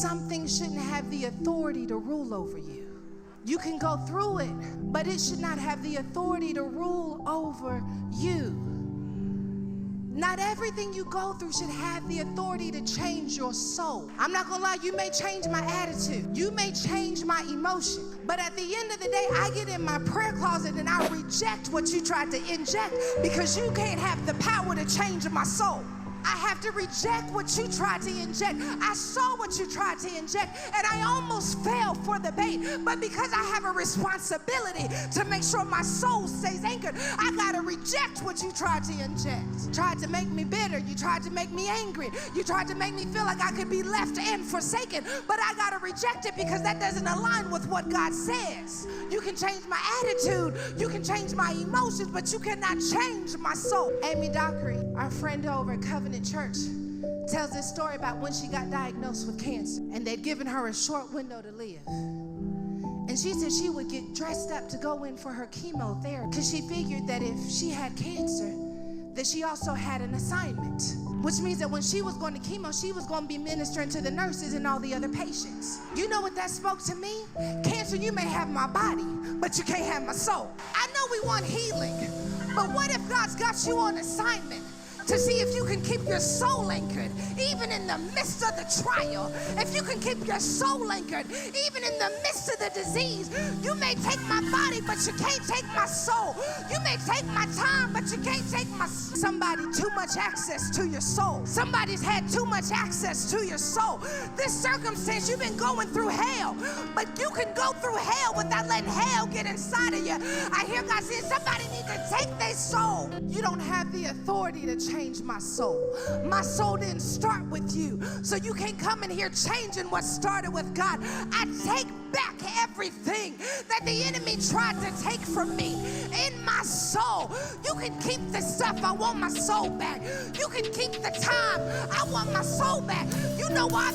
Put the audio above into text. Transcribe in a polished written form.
some things shouldn't have the authority to rule over you. You can go through it, but it should not have the authority to rule over you. Not everything you go through should have the authority to change your soul. I'm not gonna lie, you may change my attitude. You may change my emotion. But at the end of the day, I get in my prayer closet and I reject what you tried to inject, because you can't have the power to change my soul. I have to reject what you tried to inject. I saw what you tried to inject, and I almost fell for the bait. But because I have a responsibility to make sure my soul stays anchored, I gotta reject what you tried to inject. Tried to make me bitter. You tried to make me angry. You tried to make me feel like I could be left and forsaken. But I gotta reject it, because that doesn't align with what God says. You can change my attitude. You can change my emotions, but you cannot change my soul. Amy Dockery, our friend over at Covenant Church, tells this story about when she got diagnosed with cancer, and they'd given her a short window to live. And she said she would get dressed up to go in for her chemotherapy, because she figured that if she had cancer, that she also had an assignment, which means that when she was going to chemo, she was going to be ministering to the nurses and all the other patients. You know what that spoke to me? Cancer, you may have my body, but you can't have my soul. I know we want healing, but what if God's got you on assignment to see if you can keep your soul anchored even in the midst of the trial? If you can keep your soul anchored even in the midst of the disease. You may take my body, but you can't take my soul. You may take my time, but you can't take my... Somebody too much access to your soul. Somebody's had too much access to your soul. This circumstance, you've been going through hell, but you can go through hell without letting hell get inside of you. I hear God saying somebody needs to take their soul. You don't have the authority to change my soul. My soul didn't start with you, so you can't come in here changing what started with God. I take back everything that the enemy tried to take from me in my soul. You can keep the stuff, I want my soul back. You can keep the time, I want my soul back. You know why?